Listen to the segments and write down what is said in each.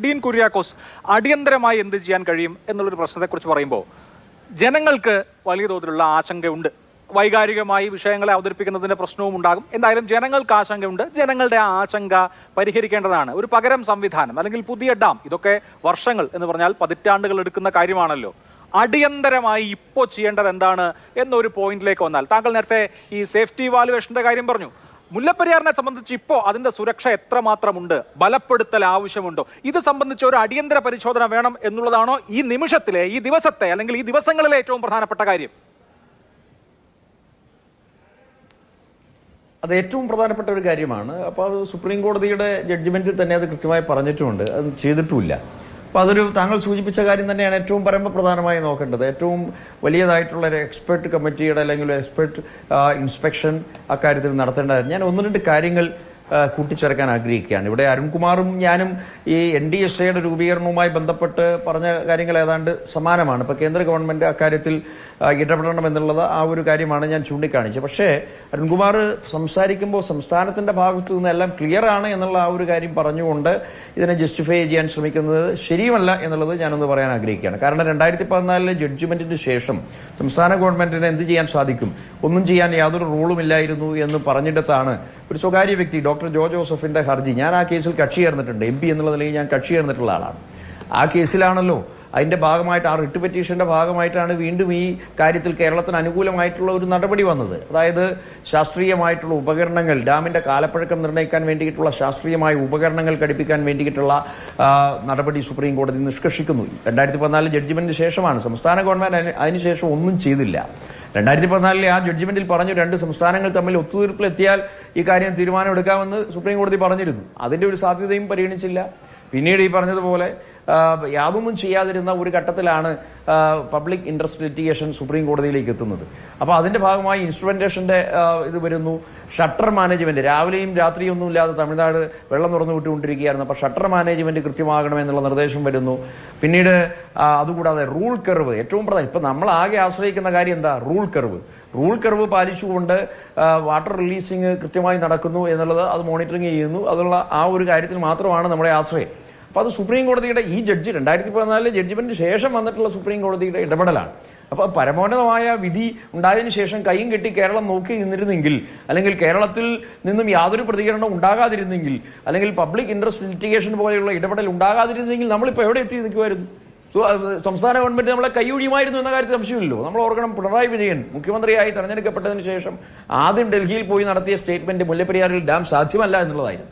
ഡീൻ കുര്യാക്കോസ് അടിയന്തരമായി എന്ത് ചെയ്യാൻ കഴിയും എന്നുള്ളൊരു പ്രശ്നത്തെക്കുറിച്ച് പറയുമ്പോൾ ജനങ്ങൾക്ക് വലിയ തോതിലുള്ള ആശങ്കയുണ്ട്. വൈകാരികമായി വിഷയങ്ങളെ അവതരിപ്പിക്കുന്നതിന്റെ പ്രശ്നവും ഉണ്ടാകും. എന്തായാലും ജനങ്ങൾക്ക് ആശങ്കയുണ്ട്. ജനങ്ങളുടെ ആ ആശങ്ക പരിഹരിക്കേണ്ടതാണ്. ഒരു പകരം സംവിധാനം അല്ലെങ്കിൽ പുതിയ ഡാം, ഇതൊക്കെ വർഷങ്ങൾ എന്ന് പറഞ്ഞാൽ പതിറ്റാണ്ടുകൾ എടുക്കുന്ന കാര്യമാണല്ലോ. അടിയന്തരമായി ഇപ്പോൾ ചെയ്യേണ്ടത് എന്താണ് എന്നൊരു പോയിന്റിലേക്ക് വന്നാൽ, താങ്കൾ നേരത്തെ ഈ സേഫ്റ്റി വാലുവേഷന്റെ കാര്യം പറഞ്ഞു. മുല്ലപ്പെരിയാറിനെ സംബന്ധിച്ച് ഇപ്പോൾ അതിന്റെ സുരക്ഷ എത്രമാത്രമുണ്ട്, ബലപ്പെടുത്തൽ ആവശ്യമുണ്ടോ, ഇത് സംബന്ധിച്ച് ഒരു അടിയന്തര പരിശോധന വേണം എന്നുള്ളതാണോ ഈ നിമിഷത്തിലെ, ഈ ദിവസത്തെ അല്ലെങ്കിൽ ഈ ദിവസങ്ങളിലെ ഏറ്റവും പ്രധാനപ്പെട്ട കാര്യം? അത് ഏറ്റവും പ്രധാനപ്പെട്ട ഒരു കാര്യമാണ്. അപ്പോൾ അത് സുപ്രീം കോടതിയുടെ ജഡ്ജ്മെന്റിൽ തന്നെ അത് കൃത്യമായി പറഞ്ഞിട്ടുമുണ്ട്, അത് ചെയ്തിട്ടുമില്ല. അപ്പോൾ അതൊരു താങ്കൾ സൂചിപ്പിച്ച കാര്യം തന്നെയാണ് ഏറ്റവും പ്രധാനമായി നോക്കേണ്ടത്. ഏറ്റവും വലിയതായിട്ടുള്ള ഒരു എക്സ്പെർട്ട് കമ്മിറ്റിയുടെ അല്ലെങ്കിൽ ഒരു എക്സ്പെർട്ട് ഇൻസ്പെക്ഷൻ അക്കാര്യത്തിൽ നടത്തേണ്ടത്. ഞാൻ ഒന്ന് രണ്ട് കാര്യങ്ങൾ കൂട്ടിച്ചേർക്കാൻ ആഗ്രഹിക്കുകയാണ്. ഇവിടെ അരുൺകുമാറും ഞാനും ഈ NDSAയുടെ രൂപീകരണവുമായി ബന്ധപ്പെട്ട് പറഞ്ഞ കാര്യങ്ങൾ ഏതാണ്ട് സമാനമാണ്. ഇപ്പോൾ കേന്ദ്ര ഗവൺമെൻറ് അക്കാര്യത്തിൽ ഇടപെടണം എന്നുള്ളത് ആ ഒരു കാര്യമാണ് ഞാൻ ചൂണ്ടിക്കാണിച്ചത്. പക്ഷേ അരുൺകുമാർ സംസാരിക്കുമ്പോൾ സംസ്ഥാനത്തിൻ്റെ ഭാഗത്തു നിന്നെല്ലാം ക്ലിയർ ആണ് എന്നുള്ള ആ ഒരു കാര്യം പറഞ്ഞുകൊണ്ട് ഇതിനെ ജസ്റ്റിഫൈ ചെയ്യാൻ ശ്രമിക്കുന്നത് ശരിയുമല്ല എന്നുള്ളത് ഞാനൊന്ന് പറയാൻ ആഗ്രഹിക്കുകയാണ്. കാരണം 2014 ജഡ്ജ്മെൻറ്റിന് ശേഷം സംസ്ഥാന ഗവൺമെൻറ്റിന് എന്ത് ചെയ്യാൻ സാധിക്കും, ഒന്നും ചെയ്യാൻ യാതൊരു റൂളും ഇല്ലായിരുന്നു എന്ന് പറഞ്ഞിടത്താണ് ഒരു സ്വകാര്യ വ്യക്തി ഡോക്ടർ ജോ ജോസഫിന്റെ ഹർജി, ഞാൻ ആ കേസിൽ കക്ഷി ചേർന്നിട്ടുണ്ട്, MP എന്നുള്ള നിലയിൽ ഞാൻ കക്ഷി ചേർന്നിട്ടുള്ള ആളാണ്. ആ കേസിലാണല്ലോ അതിൻ്റെ ഭാഗമായിട്ട്, ആ റിട്ട് പെറ്റീഷൻ്റെ ഭാഗമായിട്ടാണ് വീണ്ടും ഈ കാര്യത്തിൽ കേരളത്തിന് അനുകൂലമായിട്ടുള്ള ഒരു നടപടി വന്നത്. അതായത് ശാസ്ത്രീയമായിട്ടുള്ള ഉപകരണങ്ങൾ, ഡാമിൻ്റെ കാലപ്പഴക്കം നിർണ്ണയിക്കാൻ വേണ്ടിയിട്ടുള്ള ശാസ്ത്രീയമായ ഉപകരണങ്ങൾ ഘടിപ്പിക്കാൻ വേണ്ടിയിട്ടുള്ള നടപടി സുപ്രീം കോടതി നിഷ്കർഷിക്കുന്നു. 2014 ജഡ്ജ്മെന്റിന് ശേഷമാണ്. സംസ്ഥാന ഗവൺമെന്റ് അതിനുശേഷം ഒന്നും ചെയ്തില്ല. 2014 ആ ജഡ്ജ്മെന്റിൽ പറഞ്ഞു, 2 സംസ്ഥാനങ്ങൾ തമ്മിൽ ഒത്തുതീർപ്പിലെത്തിയാൽ ഈ കാര്യം തീരുമാനമെടുക്കാമെന്ന് സുപ്രീം കോടതി പറഞ്ഞിരുന്നു. അതിൻ്റെ ഒരു സാധ്യതയും പരിഗണിച്ചില്ല. പിന്നീട് ഈ പറഞ്ഞതുപോലെ യാതൊന്നും ചെയ്യാതിരുന്ന ഒരു ഘട്ടത്തിലാണ് പബ്ലിക് ഇൻട്രസ്റ്റ് ലിറ്റിഗേഷൻ സുപ്രീം കോടതിയിലേക്ക് എത്തുന്നത്. അപ്പോൾ അതിൻ്റെ ഭാഗമായി ഇൻസ്ട്രുമെൻറ്റേഷൻ്റെ ഇത് വരുന്നു. ഷട്ടർ മാനേജ്മെൻറ്റ്, രാവിലെയും രാത്രിയും ഒന്നും ഇല്ലാതെ തമിഴ്നാട് വെള്ളം തുറന്നു വിട്ടുകൊണ്ടിരിക്കുകയായിരുന്നു. അപ്പോൾ ഷട്ടർ മാനേജ്മെൻറ്റ് കൃത്യമാകണമെന്നുള്ള നിർദ്ദേശം വരുന്നു. പിന്നീട് അതുകൂടാതെ റൂൾ കർവ്, ഏറ്റവും പ്രധാനം ഇപ്പം നമ്മൾ ആകെ ആശ്രയിക്കുന്ന കാര്യം എന്താ, റൂൾ കർവ് പാലിച്ചുകൊണ്ട് വാട്ടർ റിലീസിങ് കൃത്യമായി നടക്കുന്നു എന്നുള്ളത്, അത് മോണിറ്ററിങ് ചെയ്യുന്നു, അതുള്ള ആ ഒരു കാര്യത്തിൽ മാത്രമാണ് നമ്മുടെ ആശ്രയം. അപ്പോൾ അത് സുപ്രീം കോടതിയുടെ ഈ ജഡ്ജി 2014 ജഡ്ജ്മെന്റിന് ശേഷം വന്നിട്ടുള്ള സുപ്രീം കോടതിയുടെ ഇടപെടലാണ്. അപ്പോൾ പരമോന്നതമായ വിധി ഉണ്ടായതിനു ശേഷം കൈയും കെട്ടി കേരളം നോക്കി നിന്നിരുന്നെങ്കിൽ, അല്ലെങ്കിൽ കേരളത്തിൽ നിന്നും യാതൊരു പ്രതികരണം ഉണ്ടാകാതിരുന്നെങ്കിൽ, അല്ലെങ്കിൽ പബ്ലിക് ഇൻട്രസ്റ്റ് ലിറ്റിഗേഷൻ പോലെയുള്ള ഇടപെടൽ ഉണ്ടാകാതിരുന്നെങ്കിൽ നമ്മളിപ്പോൾ എവിടെ എത്തി നിൽക്കുമായിരുന്നു? സംസ്ഥാന ഗവൺമെന്റ് നമ്മളെ കൈയൊഴിയുമായിരുന്നു എന്ന കാര്യത്തിൽ സംശയമില്ലല്ലോ. നമ്മൾ ഓർക്കണം, പിണറായി വിജയൻ മുഖ്യമന്ത്രിയായി തെരഞ്ഞെടുക്കപ്പെട്ടതിന് ശേഷം ആദ്യം ഡൽഹിയിൽ പോയി നടത്തിയ സ്റ്റേറ്റ്മെന്റ് മുല്ലപ്പെരിയാറിൽ ഡാം സാധ്യമല്ല എന്നുള്ളതായിരുന്നു.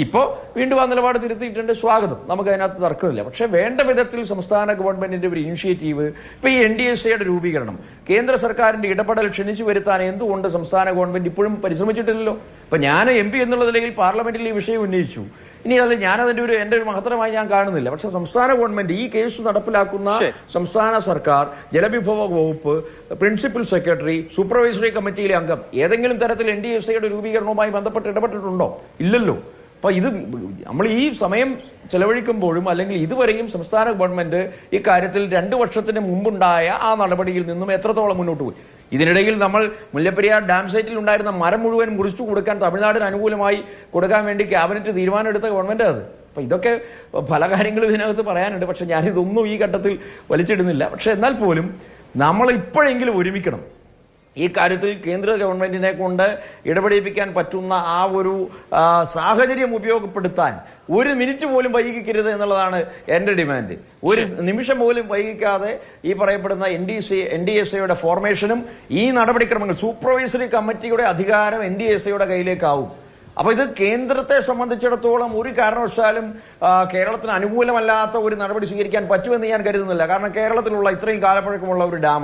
ഇപ്പോൾ വീണ്ടും ആ നിലപാട് തിരുത്തിയിട്ടുണ്ട്, സ്വാഗതം, നമുക്ക് അതിനകത്ത് തർക്കമില്ല. പക്ഷേ വേണ്ട വിധത്തിൽ സംസ്ഥാന ഗവൺമെന്റിന്റെ ഒരു ഇനിഷ്യേറ്റീവ്, ഇപ്പോൾ ഈ NDSAയുടെ രൂപീകരണം, കേന്ദ്ര സർക്കാരിന്റെ ഇടപെടൽ ക്ഷണിച്ചു വരുത്താൻ എന്തുകൊണ്ട് സംസ്ഥാന ഗവൺമെന്റ് ഇപ്പോഴും പരിശ്രമിച്ചിട്ടില്ലല്ലോ? ഇപ്പം ഞാൻ MP എന്നുള്ള നിലയിൽ പാർലമെന്റിൽ ഈ വിഷയം ഉന്നയിച്ചു. ഇനി അതല്ല, ഞാനതിൻ്റെ എൻ്റെ ഒരു മഹത്തരമായി ഞാൻ കാണുന്നില്ല. പക്ഷെ സംസ്ഥാന ഗവൺമെന്റ് ഈ കേസ് നടപ്പിലാക്കുന്ന സംസ്ഥാന സർക്കാർ, ജലവിഭവ വകുപ്പ്, പ്രിൻസിപ്പൽ സെക്രട്ടറി, സൂപ്പർവൈസറി കമ്മിറ്റിയിലെ അംഗം ഏതെങ്കിലും തരത്തിൽ NDSAയുടെ രൂപീകരണവുമായി ബന്ധപ്പെട്ട് ഇടപെട്ടിട്ടുണ്ടോ? ഇല്ലല്ലോ. അപ്പോൾ ഇത് നമ്മൾ ഈ സമയം ചെലവഴിക്കുമ്പോഴും അല്ലെങ്കിൽ ഇതുവരെയും സംസ്ഥാന ഗവൺമെന്റ് ഈ കാര്യത്തിൽ 2 വർഷത്തിന് മുമ്പുണ്ടായ ആ നടപടിയിൽ നിന്നും എത്രത്തോളം മുന്നോട്ട് പോയി? ഇതിനിടയിൽ നമ്മൾ മുല്ലപ്പെരിയാർ ഡാം സൈറ്റിൽ ഉണ്ടായിരുന്ന മരം മുഴുവൻ മുറിച്ചു കൊടുക്കാൻ, തമിഴ്നാടിന് അനുകൂലമായി കൊടുക്കാൻ വേണ്ടി ക്യാബിനറ്റ് തീരുമാനമെടുത്ത ഗവൺമെന്റ് അത്. അപ്പോൾ ഇതൊക്കെ പല കാര്യങ്ങളും ഇതിനകത്ത് പറയാനുണ്ട്. പക്ഷെ ഞാനിതൊന്നും ഈ ഘട്ടത്തിൽ വലിച്ചിടുന്നില്ല. പക്ഷെ എന്നാൽ പോലും നമ്മൾ ഇപ്പോഴെങ്കിലും ഒരുമിക്കണം. ഈ കാര്യത്തിൽ കേന്ദ്ര ഗവൺമെന്റിനെ കൊണ്ട് ഇടപെടിപ്പിക്കാൻ പറ്റുന്ന ആ ഒരു സാഹചര്യം ഉപയോഗപ്പെടുത്താൻ 1 മിനിറ്റ് പോലും വൈകിക്കരുത് എന്നുള്ളതാണ് എൻ്റെ ഡിമാൻഡ്. 1 നിമിഷം പോലും വൈകിക്കാതെ ഈ പറയപ്പെടുന്ന NDSAയുടെ ഫോർമേഷനും ഈ നടപടിക്രമങ്ങൾ, സൂപ്പർവൈസറി കമ്മിറ്റിയുടെ അധികാരം NDSAയുടെ കയ്യിലേക്കാവും. അപ്പോൾ ഇത് കേന്ദ്രത്തെ സംബന്ധിച്ചിടത്തോളം ഒരു കാരണവശാലും കേരളത്തിന് അനുകൂലമല്ലാത്ത ഒരു നടപടി സ്വീകരിക്കാൻ പറ്റുമെന്ന് ഞാൻ കരുതുന്നില്ല. കാരണം കേരളത്തിലുള്ള ഇത്രയും കാലപ്പഴക്കമുള്ള ഒരു ഡാം,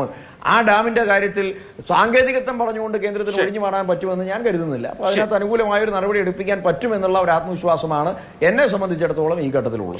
ആ ഡാമിന്റെ കാര്യത്തിൽ സാങ്കേതികത്വം പറഞ്ഞുകൊണ്ട് കേന്ദ്രത്തിന് ഒഴിഞ്ഞു മാറാൻ പറ്റുമെന്ന് ഞാൻ കരുതുന്നില്ല. അപ്പോൾ അതിനകത്ത് അനുകൂലമായ ഒരു നടപടി എടുപ്പിക്കാൻ പറ്റുമെന്നുള്ള ഒരു ആത്മവിശ്വാസമാണ് എന്നെ സംബന്ധിച്ചിടത്തോളം ഈ ഘട്ടത്തിലുള്ളത്.